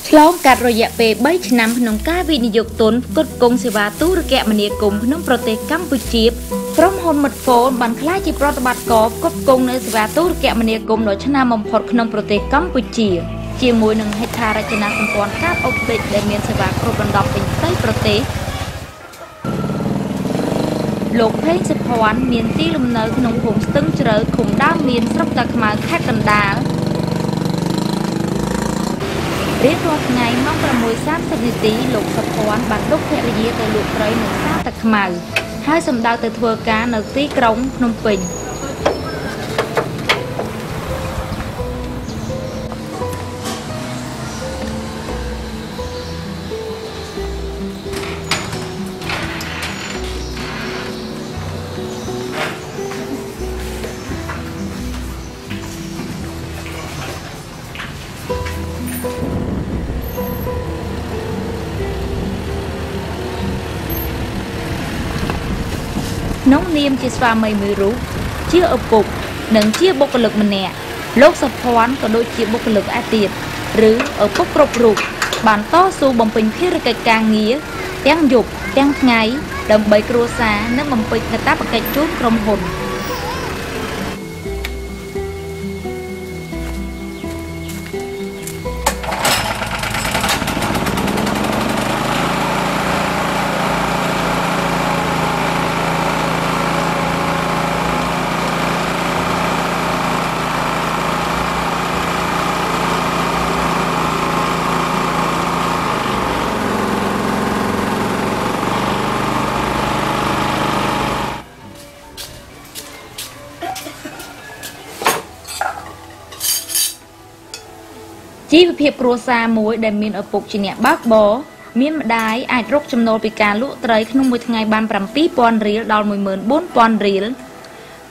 ឆ្លងកាត់រយៈពេល3ឆ្នាំក្នុងការវិនិយោគទុនផ្គត់ផ្គង់សេវាទូរគមនាគមន៍ក្នុងប្រទេសកម្ពុជាក្រុមហ៊ុន Smartphone បានក្លាយជាប្រតិបត្តិការផ្គត់ផ្គង់នូវសេវាទូរគមនាគមន៍ដ៏ឆ្នើមបំផុតក្នុងប្រទេសកម្ពុជាជាមួយនឹងហេដ្ឋារចនាសម្ព័ន្ធកាបអុកទិកដែលមានសេវាគ្រប់ដណ្ដប់ពេញផ្ទៃប្រទេសលោកផេងសុភ័ណ្ឌមានទីលំនៅក្នុងភូមិស្ទឹងជ្រៅឃុំដើមមានស្រុកតាខ្មៅខេត្តកណ្ដាលរៀបរាល់ថ្ងៃម៉ោង 6:30 នាទីលោកសុភ័ណ្ឌបានដឹកភរិយាទៅលក់ត្រីនៅផ្សារតាខ្មៅហើយសម្ដៅទៅធ្វើការនៅទីក្រុងភ្នំពេញក្នុងនាមជាស្វាមីមួយរូបជាឪពុកនិងជាបុគ្គលិកម្នាក់លោកសុភ័ណ្ឌក៏ដូចជាបុគ្គលិកឯទៀតឬឪពុកគ្រប់រូបបានតស៊ូបំពេញភារកិច្ចការងារទាំងយប់ទាំងថ្ងៃដើម្បីគ្រួសារនិងបំពេញកាតព្វកិច្ចជូនក្រុមហ៊ុនជីវភាពគ្រួសារមួយដែលមានឪពុកជាអ្នកបើកបរមានម្ដាយអាចរកចំណូលពីការលក់ត្រីក្នុងមួយថ្ងៃបាន 7,000 រៀលដល់ 14,000 រៀល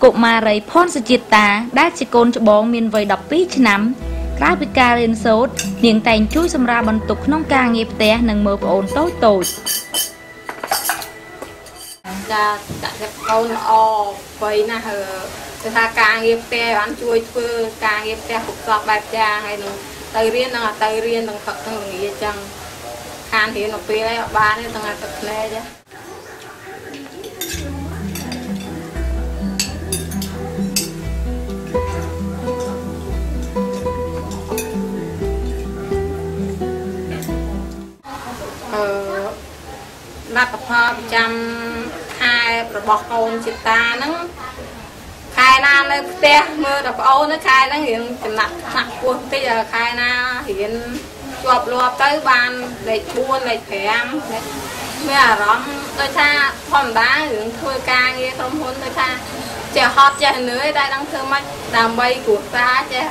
កុមារីផនសុជាតិតាដែលជាកូនច្បងមានវ័យ12ឆ្នាំក្រៅពីការរៀនសូត្រនាងតែងជួយសម្រាលបន្ទុកក្នុងការងារផ្ទះនិងមើលប្អូនតូចៗចាដាក់កូនល្អវ័យណាស់គឺថាការងារផ្ទះបានជួយធ្វើការងារផ្ទះគ្រប់សពបែបយ៉ាងហើយនឹងទៅរៀននឹងទៅរៀនទាំងផឹកទាំងល្ងាចចឹងខានរៀនទៅពេលហើយអត់បានទេទាំងតែទឹកភ្នែកចាលទ្ធផលប្រចាំខែរបស់កូនចិត្តតាហ្នឹងខែណានៅផ្ទះមើលតែប្អូននៅខែហ្នឹងរៀងចំណាក់ថ្នាក់ពោះបន្តិចខែណារៀនជាប់លាប់ទៅបានលេខ4លេខ5មានអារម្មណ៍ដូចថាធម្មតារឿងធ្វើការងារក្រុមហ៊ុនដូចថាចេះហត់ចេះនឿយតែដឹងធ្វើម៉េចដើម្បីគ្រួសារចេះ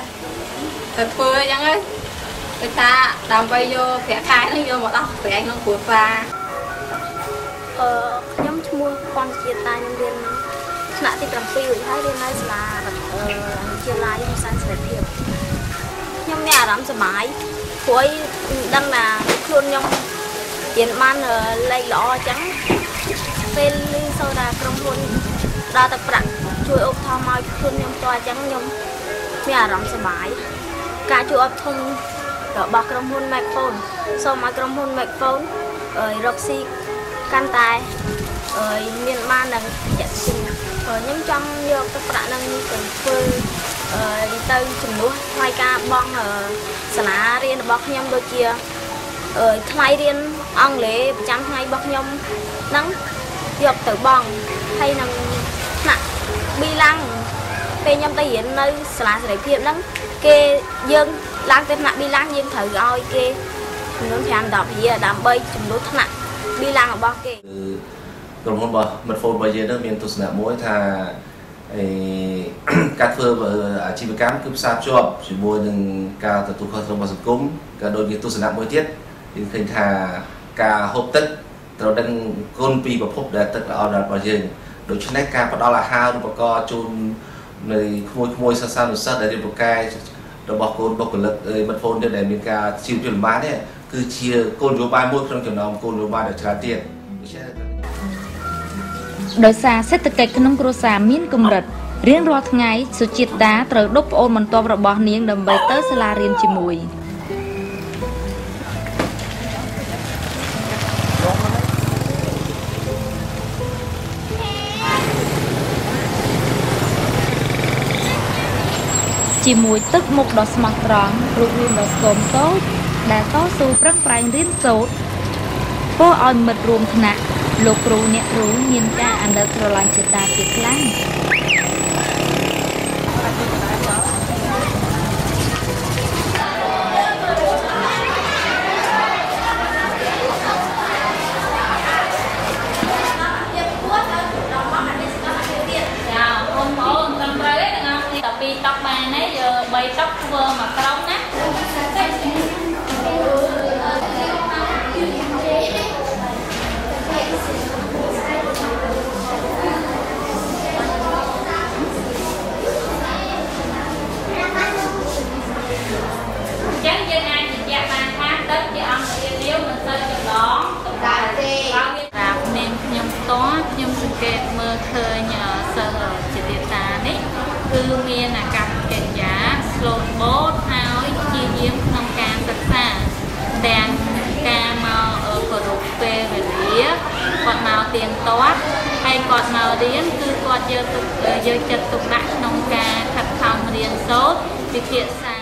ទៅធ្វើអញ្ចឹងដូចថាដើម្បីយកប្រាក់ខែហ្នឹងយកមកដោះប្រែងក្នុងគ្រួសារខ្ញុំឈ្មោះផនជាតិតាខ្ញុំរៀនថ្នាក់ទី7រួចហើយរៀននៅសាលាវិទ្យាល័យវិស័យសេរីភាពខ្ញុំមានអារម្មណ៍សុបាយព្រោះដឹងថាខ្លួនខ្ញុំរៀនបានលេខល្អអញ្ចឹងពេលឮសូរថាក្រុមហ៊ុនដល់ទឹកប្រាក់ជួយឧបត្ថម្ភឲ្យខ្លួនខ្ញុំផ្ទាល់អញ្ចឹងខ្ញុំមានអារម្មណ៍សុបាយការជួយឧបត្ថម្ភរបស់ក្រុមហ៊ុន Smartphone សូមឲ្យក្រុមហ៊ុន Smartphone រកស៊ីកាន់តែមានបាននឹងចាក់ជិញខ្ញុំចង់យកទឹកប្រាក់នឹងទៅធ្វើទៅជំនួសថ្លៃការបង់សាលារៀនរបស់ខ្ញុំដូចជាថ្លៃរៀនអង់គ្លេសប្រចាំថ្ងៃរបស់ខ្ញុំហ្នឹងយកទៅបង់ហើយនឹងថ្នាក់ប៊ីឡាំងពេលខ្ញុំទៅរៀននៅសាលាសេរីភាពហ្នឹងគេយើងឡើងទៅថ្នាក់ប៊ីឡាំងយើងត្រូវឲ្យគេចំនួន5-10រៀលដើម្បីជំនួសថ្នាក់ប៊ីឡាំងរបស់គេក្រុមហ៊ុនរបស់ Smartphone របស់យើងនឹងមានទស្សនៈមួយថាការធ្វើអាជីវកម្មគឺផ្សារភ្ជាប់ជាមួយនឹងការទទួលខុសត្រូវរបស់សង្គមក៏ដូចជាទស្សនៈមួយទៀតយើងឃើញថាការហូបទឹកត្រូវដឹងគុណពីប្រភពដែលទឹកល្អរបស់យើងដូច្នេះការផ្ដល់អាហារឧបករណ៍ជូននៅក្មួយសិស្សានុសិស្សដែលរៀនពូកែរបស់កូនបុគ្គលិក Smartphone ដែលមានការជីវភាពលំបាកនេះគឺជាគោលនយោបាយមួយក្នុងចំណោមគោលនយោបាយដែលច្រើនទៀតដោយសារសេដ្ឋកិច្ចក្នុងគ្រួសារមានកម្រិត រៀងរាល់ថ្ងៃសុជាតាត្រូវដុបប្អូនបន្ទាប់របស់នាងដើម្បីទៅសាលារៀនជាមួយជាមួយទឹកមុខដ៏ស្មោះត្រង់រូបរាងដ៏ស្គមតូចដែលតស៊ូប្រឹងប្រែងរៀនសូត្រពោលឲ្យមិត្តរួមថ្នាក់លោកគ្រូអ្នកគ្រូមានការអាណិតស្រឡាញ់ជាតាជាខ្លាំងពីតក់បានទេយក3តក់ធ្វើមកក្រុមណាចឹងយើងអាចបញ្ជាក់បានថាទឹកជាអង្គរាលាវមិនទៅចម្លងទៅដែរទេតាមនាមខ្ញុំផ្ទាល់ខ្ញុំសង្កេតមើលឃើញសិស្សជាទេតានេះគឺមានអាកប្បកិរិយាស្លូតបូតហើយជាយាមក្នុងការសិក្សាទាំងការមកគោរពពេលវេលាគាត់មកទៀងទាត់ហើយគាត់មករៀនគឺគាត់យកចិត្តទុកដាក់ក្នុងការខិតខំរៀនសូត្រវិភាសា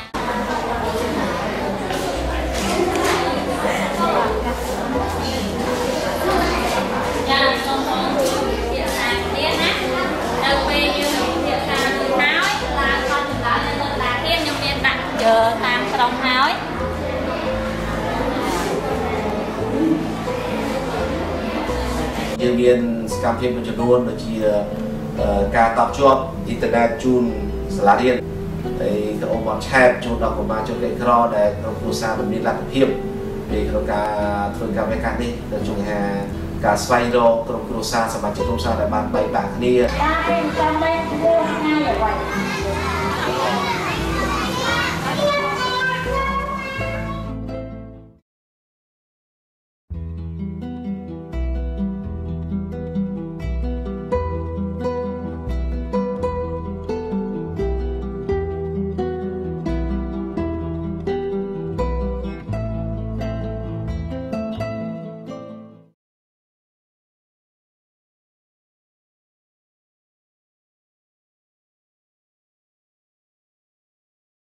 តាមក្រុមហើយយើងមានសកម្មភាពមួយចំនួនដូចជាការតបជាប់អ៊ីនធឺណិតជូនសាលារៀនហើយក៏អបឆែតជូនដល់កុមារជនក្រីក្រដែលក្នុងគ្រួសារមិនមានលទ្ធភាពពីក្នុងការធ្វើកម្មវិធីនេះដែលជួយថាការស្វែងរកក្រុមគ្រួសារសមាជិកគ្រួសារដែលបានបែកបាក់គ្នាការរៀនចាំបែបគួរថ្ងៃអ្វី